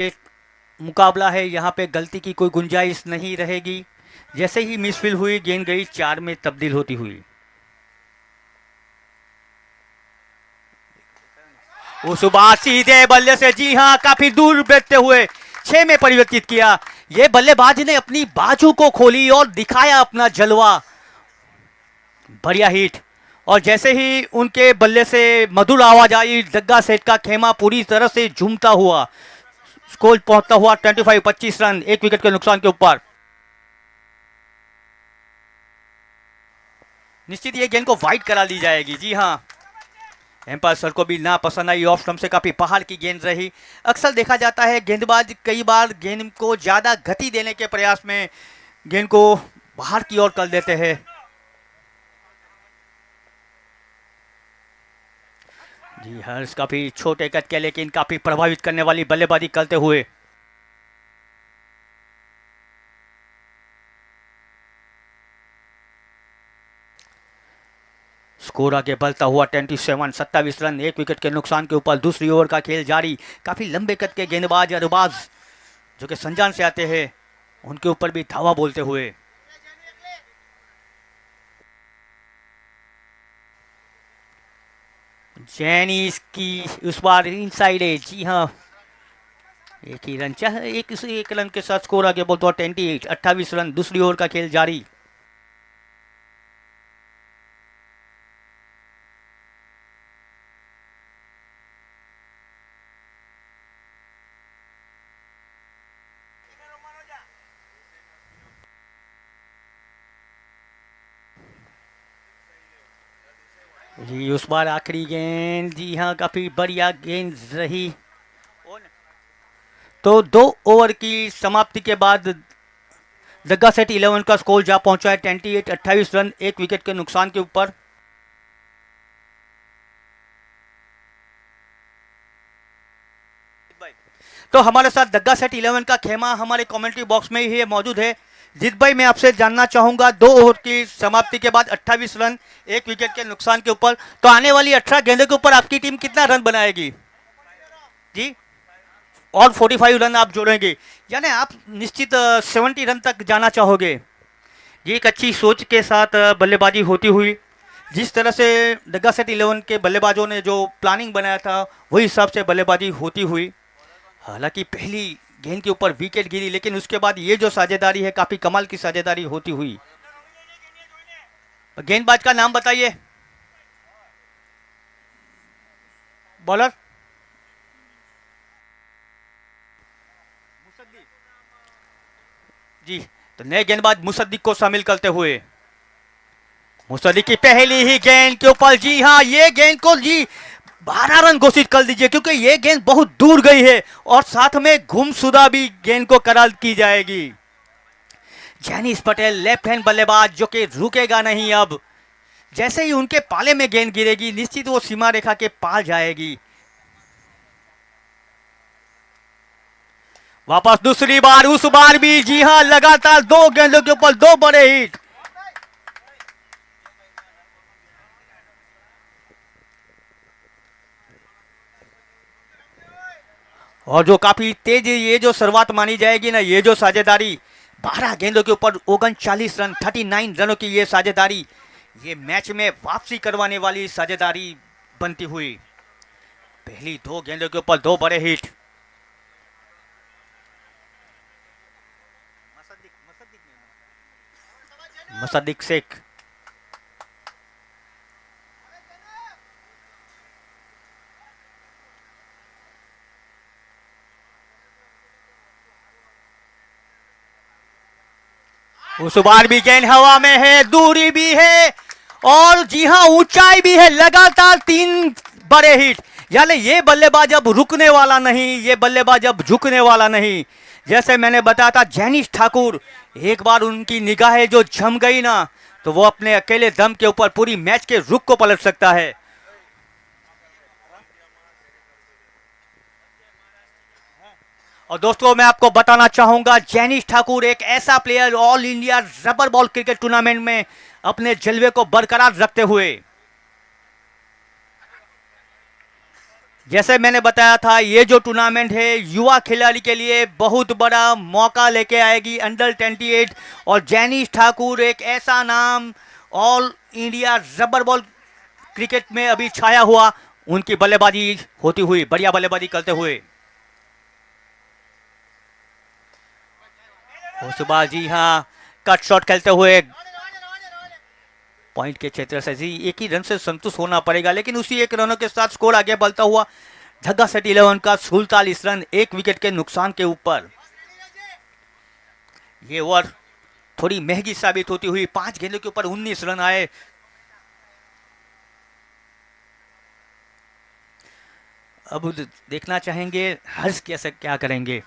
एक मुकाबला है, यहाँ पे गलती की कोई गुंजाइश नहीं रहेगी। जैसे ही मिसफील हुई गेंद गई 4 में तब्दील होती हुई। उस बार सीधे बल्ले से, जी हां, काफी दूर बैठते हुए 6 में परिवर्तित किया। ये बल्लेबाज ने अपनी बाजू को खोली और दिखाया अपना जलवा। बढ़िया हिट। और जैसे ही उनके बल्ले से मधुर आवाज आई, डग्गा सेठ का खेमा पूरी तरह से झूमता हुआ स्कोर पहुंचता हुआ 25 रन, 1 विकेट के नुकसान के ऊपर। निश्चित ये गेंद को वाइड करा ली जाएगी। जी हां, एम्पायर सर को भी ना पसंद आई। ऑफ स्टंप से काफी पहाड़ की गेंद रही। अक्सर देखा जाता है गेंदबाज कई बार गेंद को ज्यादा गति देने के प्रयास में गेंद को बाहर की ओर कर देते हैं। जी हर्ष काफी छोटे कद के लेकिन काफी प्रभावित करने वाली बल्लेबाजी करते हुए। स्कोर आगे बढ़ता हुआ 27 रन, 1 विकेट के नुकसान के ऊपर। दूसरी ओवर का खेल जारी। काफी लंबे कद के गेंदबाज अरबाज जो कि संजान से आते हैं, उनके ऊपर भी धावा बोलते हुए। जैनिस की उस बार इनसाइड है। जी हाँ, एक ही रन चाहे, एक रन के साथ स्कोर आगे बढ़ता हुआ 28 रन। दूसरी ओवर का खेल जारी। जी उस बार आखिरी गेंद, जी हाँ, काफी बढ़िया गेंद रही। तो 2 ओवर की समाप्ति के बाद डग्गा सेट 11 का स्कोर जा पहुंचा है 28 रन, 1 विकेट के नुकसान के ऊपर। तो हमारे साथ डग्गा सेट 11 का खेमा हमारे कमेंट्री बॉक्स में ही मौजूद है। जीत भाई, मैं आपसे जानना चाहूंगा 2 ओवर की समाप्ति के बाद 28 रन, 1 विकेट के नुकसान के ऊपर, तो आने वाली 18 गेंदों के ऊपर आपकी टीम कितना रन बनाएगी? जी, और 45 रन आप जोड़ेंगे, यानी आप निश्चित 70 रन तक जाना चाहोगे। ये एक अच्छी सोच के साथ बल्लेबाजी होती हुई, जिस तरह से डग्गा सेट 11 के बल्लेबाजों ने जो प्लानिंग बनाया था वही हिसाब से बल्लेबाजी होती हुई। हालांकि पहली गेंद के ऊपर विकेट गिरी, लेकिन उसके बाद ये जो साझेदारी है काफी कमाल की साझेदारी होती हुई। गेंदबाज का नाम बताइए। बॉलर जी, तो नए गेंदबाज मुसद्दिक को शामिल करते हुए। मुसद्दिक की पहली ही गेंद के ऊपर, जी हाँ, ये गेंद को जी 12 रन घोषित कर दीजिए, क्योंकि ये गेंद बहुत दूर गई है और साथ में गुमशुदा भी गेंद को करार की जाएगी। जैनिस पटेल लेफ्ट हैंड बल्लेबाज जो कि रुकेगा नहीं। अब जैसे ही उनके पाले में गेंद गिरेगी निश्चित वो सीमा रेखा के पार जाएगी। वापस दूसरी बार, उस बार भी, जी हां, लगातार 2 गेंदों के ऊपर 2 बड़े हिट। और जो काफी तेज ये जो शुरुआत मानी जाएगी ना, ये जो साझेदारी 12 गेंदों के ऊपर 39 रन, 39 रनों की ये साझेदारी, ये मैच में वापसी करवाने वाली साझेदारी बनती हुई। पहली 2 गेंदों के ऊपर 2 बड़े हिट। मुसद्दिक शेख, उस बार भी गेंद हवा में है, दूरी भी है और जी हां ऊंचाई भी है। लगातार 3 बड़े हिट, यानी ये बल्लेबाज अब रुकने वाला नहीं, ये बल्लेबाज अब झुकने वाला नहीं। जैसे मैंने बताया था, जैनिश ठाकुर, एक बार उनकी निगाहें जो जम गई ना, तो वो अपने अकेले दम के ऊपर पूरी मैच के रुख को पलट सकता है। और दोस्तों मैं आपको बताना चाहूंगा, जैनिश ठाकुर एक ऐसा player, all India rubber ball cricket tournament में अपने जलवे को बरकरार रखते हुए जैसे मैंने बताया था, ये जो टूर्नामेंट है युवा खिलाड़ी के लिए बहुत बड़ा मौका लेके आएगी। अंडर 28 और जैनिश ठाकुर एक ऐसा नाम all India rubber ball cricket में अभी छाया हुआ, उनकी बल्लेबाजी होती हुई, बढ़िया बल्लेबाजी करते हुए। उसके बाद जी हाँ, कट शॉट खेलते हुए पॉइंट के क्षेत्र से जी एक ही रन से संतुष्ट होना पड़ेगा, लेकिन उसी एक रनों के साथ स्कोर आगे बढ़ता हुआ। ढगा सेट 11 का 47 रन, एक विकेट के नुकसान के ऊपर। ये ओवर थोड़ी महंगी साबित होती हुई, 5 गेंदों के ऊपर 19 रन आए। अब देखना चाहेंगे हर्ष कैसे क्या करेंगे।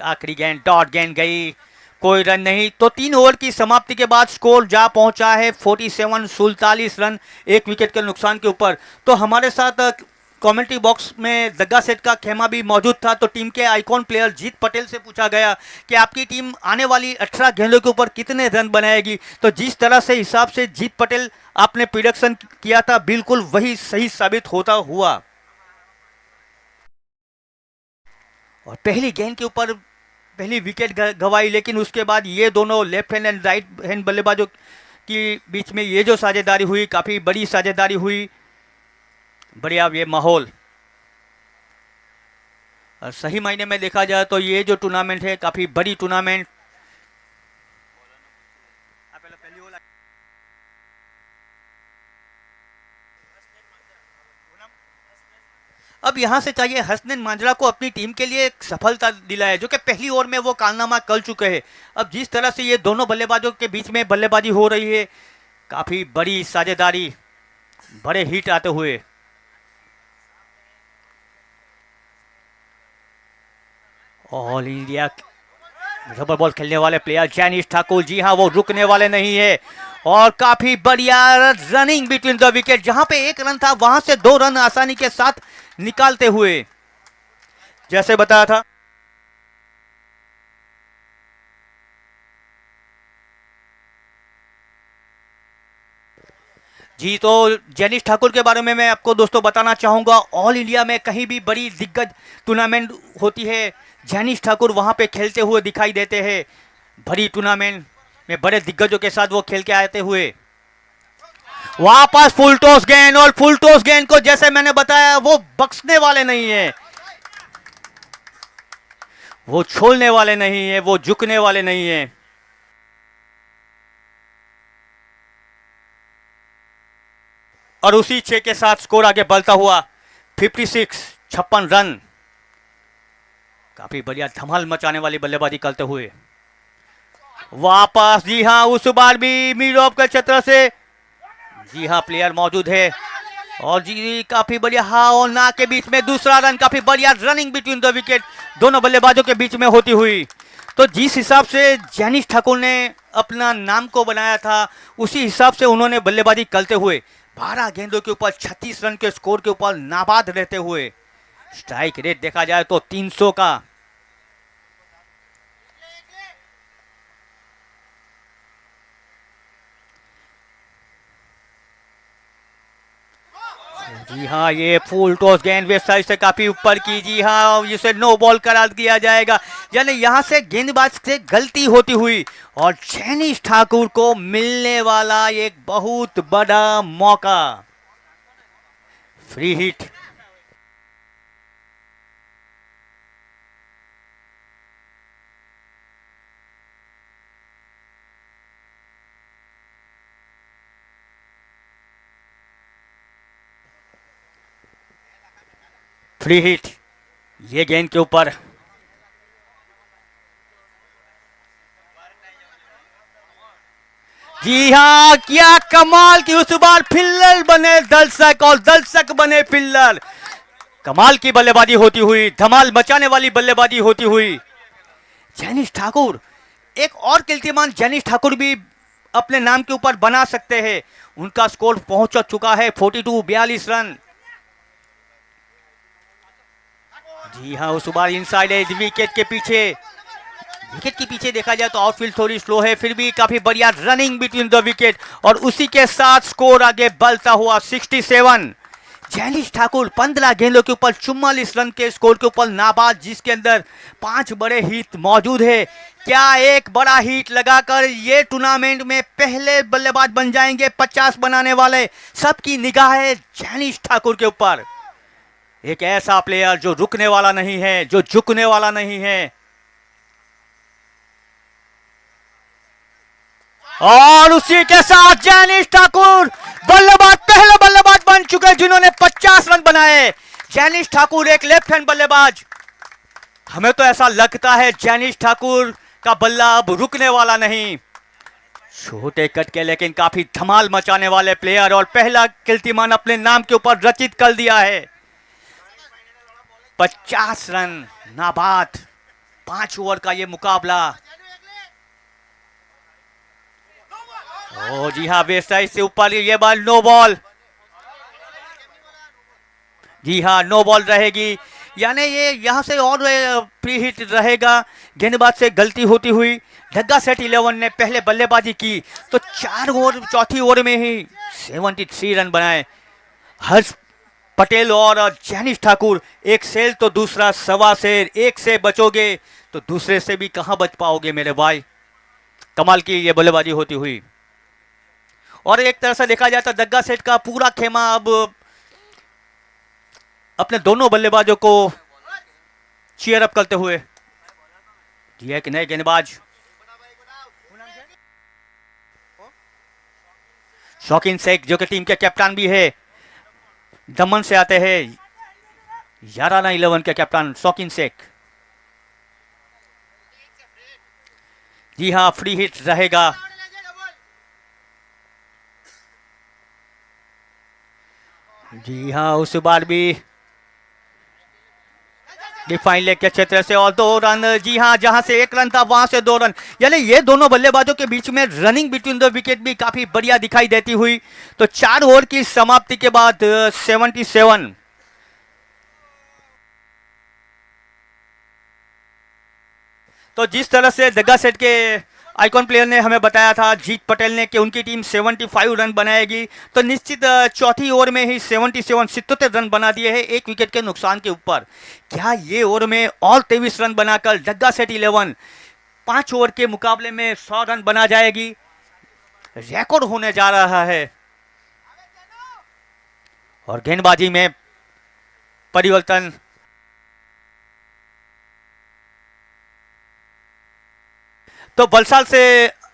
आखिरी गेंद डॉट गेंद गई, कोई रन नहीं। तो 3 ओवर की समाप्ति के बाद स्कोर जा पहुंचा है 47 रन, एक विकेट के नुकसान के ऊपर। तो हमारे साथ कमेंट्री बॉक्स में दग्गा सेट का खेमा भी मौजूद था। तो टीम के आइकॉन प्लेयर जीत पटेल से पूछा गया कि आपकी टीम आने वाली 18 गेंदों के ऊपर कितने रन बनाएगी। तो जिस तरह से हिसाब से जीत पटेल आपने प्रिडिक्शन किया था, बिल्कुल वही सही साबित होता हुआ। और पहली गेंद के ऊपर पहली विकेट गंवाई, लेकिन उसके बाद ये दोनों left hand and right hand बल्लेबाजों की बीच में ये जो साझेदारी हुई, काफ़ी बड़ी साझेदारी हुई। बढ़िया ये माहौल, और सही मायने में देखा जाए तो ये जो टूर्नामेंट है काफ़ी बड़ी टूर्नामेंट। अब यहां से चाहिए हसनैन मांजरा को अपनी टीम के लिए एक सफलता दिलाए, जो कि पहली ओवर में वो कारनामा कर चुके हैं। अब जिस तरह से ये दोनों बल्लेबाजों के बीच में बल्लेबाजी हो रही है, काफी बड़ी साझेदारी, बड़े हिट आते हुए। ऑल इंडिया रबर बॉल खेलने वाले प्लेयर जैनिश ठाकुर, जी हाँ वो रुकने वाले नहीं है। और काफी बढ़िया रनिंग बिटवीन द विकेट, जहां पे 1 रन था वहां से 2 रन आसानी के साथ निकालते हुए। जैसे बताया था जी, तो जैनिश ठाकुर के बारे में मैं आपको दोस्तों बताना चाहूंगा। ऑल इंडिया में कहीं भी बड़ी दिग्गज टूर्नामेंट होती है, जैनिश ठाकुर वहां पे खेलते हुए दिखाई देते हैं। बड़ी टूर्नामेंट में बड़े दिग्गजों के साथ वो खेल के आते हुए। वापस फुल टॉस गेंद, और फुल टॉस गेंद को जैसे मैंने बताया वो बख्शने वाले नहीं है, वो छोड़ने वाले नहीं है, वो झुकने वाले नहीं है। और उसी 6 के साथ स्कोर आगे बढ़ता हुआ 56 रन। काफी बढ़िया धमाल मचाने वाली बल्लेबाजी करते हुए वापस, जी हाँ उस बार भी मिड ऑफ के क्षेत्र से जी हाँ प्लेयर मौजूद है। और जी काफी बढ़िया हाँ और ना के बीच में दूसरा रन, काफी बढ़िया रनिंग बिटवीन द विकेट दोनों बल्लेबाजों के बीच में होती हुई। तो जिस हिसाब से जैनिश ठाकुर ने अपना नाम को बनाया था, उसी हिसाब से उन्होंने बल्लेबाजी करते हुए 12 गेंदों के ऊपर 36 रन के स्कोर के ऊपर नाबाद रहते हुए, स्ट्राइक रेट देखा जाए तो 300 का। जी हाँ ये फुल टॉस गेंद वेस्ट साइड से काफी ऊपर की, जी हाँ इसे नो बॉल करार दिया जाएगा। यानी यहां से गेंदबाज से गलती होती हुई और जैनिश ठाकुर को मिलने वाला एक बहुत बड़ा मौका, फ्री हिट। फ्री हिट ये गेंद के ऊपर। जी हाँ क्या कमाल की उस बार फिल्लर बने दर्शक और दर्शक बने फिल्लर। कमाल की बल्लेबाजी होती हुई, धमाल मचाने वाली बल्लेबाजी होती हुई। जैनिश ठाकुर, एक और कीर्तिमान जैनिश ठाकुर भी अपने नाम के ऊपर बना सकते हैं। उनका स्कोर पहुंच चुका है 42 रन। जी हाँ उस बार इनसाइड एज विकेट के पीछे विकेट के पीछे देखा जाए तो आउटफील्ड थोड़ी स्लो है, फिर भी काफी बढ़िया रनिंग बिटवीन द विकेट और उसी के साथ स्कोर आगे बढ़ता हुआ 67। जैनिश ठाकुर 15 गेंदों के ऊपर 44 रन के स्कोर के ऊपर नाबाद, जिसके अंदर 5 बड़े हिट मौजूद है। क्या एक बड़ा हिट लगाकर ये टूर्नामेंट में पहले बल्लेबाज बन जाएंगे 50 बनाने वाले? सबकी निगाह है जैनिश ठाकुर के ऊपर। एक ऐसा प्लेयर जो रुकने वाला नहीं है, जो झुकने वाला नहीं है। और उसी के साथ जैनिश ठाकुर बल्लेबाज, पहले बल्लेबाज बन चुके जिन्होंने 50 रन बनाए। जैनिश ठाकुर एक लेफ्ट हैंड बल्लेबाज। हमें तो ऐसा लगता है जैनिश ठाकुर का बल्ला अब रुकने वाला नहीं। छोटे कट के लेकिन काफी धमाल मचाने वाले प्लेयर, और पहला कीर्तिमान अपने नाम के ऊपर रचित कर दिया है। 50 रन नाबाद, 5 ओवर का ये मुकाबला। ओ जी हाँ, वेस्ट साइड से ऊपर ये बॉल नो बॉल। जी हाँ, नो बॉल रहेगी, यानी ये यहां से और प्री हिट रहेगा। गेंदबाज से गलती होती हुई ढग्गा सेट 11 ने पहले बल्लेबाजी की तो 4 ओवर, चौथी ओवर में ही 73 रन बनाए। हर्ष पटेल और जैनिश ठाकुर, एक सेल तो दूसरा सवा सेर। एक से बचोगे तो दूसरे से भी कहां बच पाओगे मेरे भाई। कमाल की ये बल्लेबाजी होती हुई, और एक तरह से देखा जाए तो दग्गा सेठ का पूरा खेमा अब अपने दोनों बल्लेबाजों को चीयर अप करते हुए। जी है कि नए गेंदबाज शौकीन शेख, जो कि टीम के कैप्टन भी है, दमन से आते हैं। 11 के कैप्टन शौकीन शेख। जी हाँ, फ्री हिट रहेगा। जी हाँ, उस बार भी डिफाइन लेग के क्षेत्र से और 2 रन। जी हाँ, जहां से 1 रन था वहां से 2 रन, यानी ये दोनों बल्लेबाजों के बीच में रनिंग बिटवीन द विकेट भी काफी बढ़िया दिखाई देती हुई। तो 4 ओवर की समाप्ति के बाद 77। तो जिस तरह से दग्गा सेठ के आइकॉन प्लेयर ने हमें बताया था, जीत पटेल ने, कि उनकी टीम 75 रन बनाएगी, तो निश्चित चौथी ओवर में ही 77 रन बना दिए हैं 1 विकेट के नुकसान के ऊपर। क्या ये ओवर में और 23 रन बनाकर दग्गा सेठ 11 5 ओवर के मुकाबले में 100 रन बना जाएगी? रिकॉर्ड होने जा रहा है। और गेंदबाजी में परिवर्तन, तो बलसाल से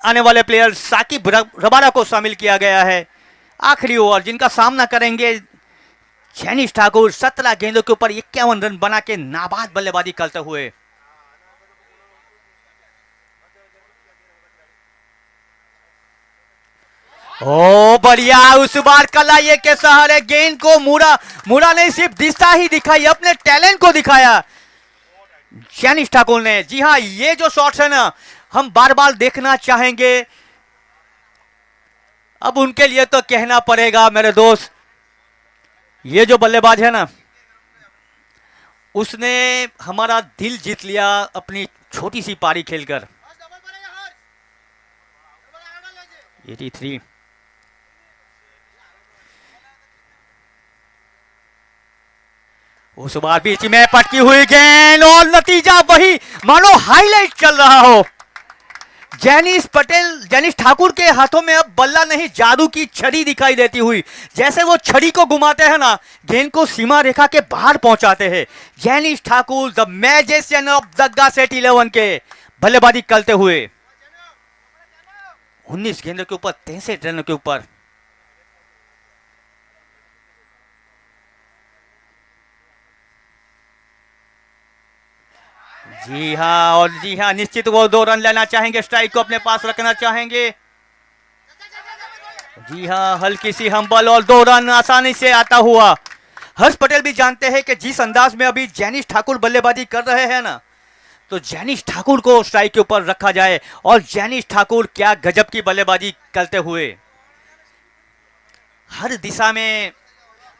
आने वाले प्लेयर साकिब रबाडा को शामिल किया गया है। आखिरी ओवर जिनका सामना करेंगे जैनिश ठाकुर, 17 गेंदों के ऊपर 51 रन बना के नाबाद बल्लेबाजी करते हुए। ओ बढ़िया, उस बार कलाइये के सहारे गेंद को मुड़ा नहीं, सिर्फ दिशा ही दिखाई, अपने टैलेंट को दिखाया जैनिश ठाकुर ने। जी हाँ, ये जो शॉट्स है ना, हम बार बार देखना चाहेंगे। अब उनके लिए तो कहना पड़ेगा मेरे दोस्त, ये जो बल्लेबाज है ना, उसने हमारा दिल जीत लिया अपनी छोटी सी पारी खेलकर। 83। उस बार बीच में पटकी हुई गेंद और नतीजा वही, मानो हाईलाइट चल रहा हो। जैनिश ठाकुर के हाथों में अब बल्ला नहीं, जादू की छड़ी दिखाई देती हुई। जैसे वो छड़ी को घुमाते हैं ना, गेंद को सीमा रेखा के बाहर पहुंचाते हैं। Jainish Thakur the magician of Dagga Seth 11 के बल्लेबाजी करते हुए 19 गेंदों के ऊपर 63 रनों के ऊपर। जी हाँ, और जी हाँ, निश्चित वो 2 रन लेना चाहेंगे, स्ट्राइक को अपने पास रखना चाहेंगे। जी हाँ, हल्की सी हम्बल और 2 रन आसानी से आता हुआ। हर्ष पटेल भी जानते हैं कि जिस अंदाज में अभी जैनिश ठाकुर बल्लेबाजी कर रहे हैं ना, तो जैनिश ठाकुर को स्ट्राइक के ऊपर रखा जाए। और जैनिश ठाकुर क्या गजब की बल्लेबाजी करते हुए, हर दिशा में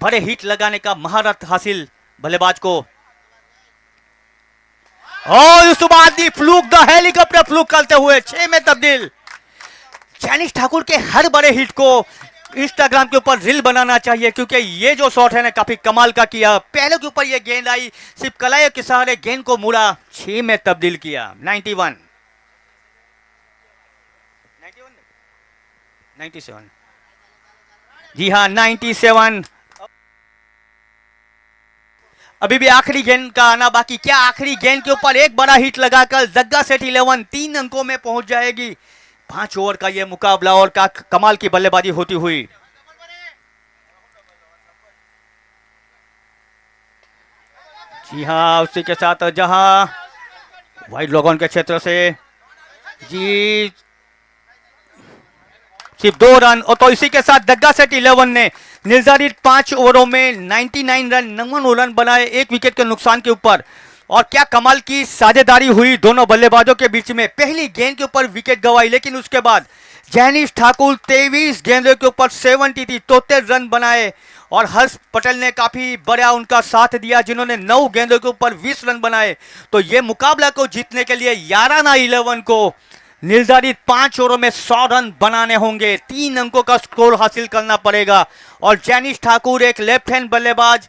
बड़े हिट लगाने का महारत हासिल बल्लेबाज को। और उस बाद दी फ्लूक द हेलीकॉप्टर फ्लूक करते हुए 6 में तब्दील। जैनिश ठाकुर के हर बड़े हिट को इंस्टाग्राम के ऊपर रील बनाना चाहिए, क्योंकि ये जो शॉट है ना काफी कमाल का किया। पहले के ऊपर ये गेंद आई, सिर्फ कलाई के सहारे गेंद को मुड़ा, 6 में तब्दील किया। 91 97 जी हाँ 97। अभी भी आखिरी गेंद का आना बाकी। क्या आखिरी गेंद के ऊपर एक बड़ा हिट लगाकर जग्गा सेठ 11 3 अंकों में पहुंच जाएगी। 5 ओवर का यह मुकाबला और का कमाल की बल्लेबाजी होती हुई। जी हाँ, उसी के साथ जहां वाइड लोगों के क्षेत्र से जी सिर्फ 2 रन, और तो इसी के साथ जग्गा सेठ 11 ने निर्धारित 5 ओवरों में 99 रन 99 रन बनाए, 1 विकेट के नुकसान के ऊपर। और क्या कमाल की साझेदारी हुई दोनों बल्लेबाजों के बीच में। पहली गेंद के ऊपर विकेट गंवाई, लेकिन उसके बाद जैनिश ठाकुर 23 गेंदों के ऊपर 73 रन बनाए, और हर्ष पटेल ने काफी बड़ा उनका साथ दिया, जिन्होंने 9 गेंदों के ऊपर 20 रन बनाए। तो ये मुकाबला को जीतने के लिए याराना 11 को निर्धारित 5 ओवरों में 100 रन बनाने होंगे, 3 अंकों का स्कोर हासिल करना पड़ेगा। और जैनिश ठाकुर एक लेफ्ट हैंड बल्लेबाज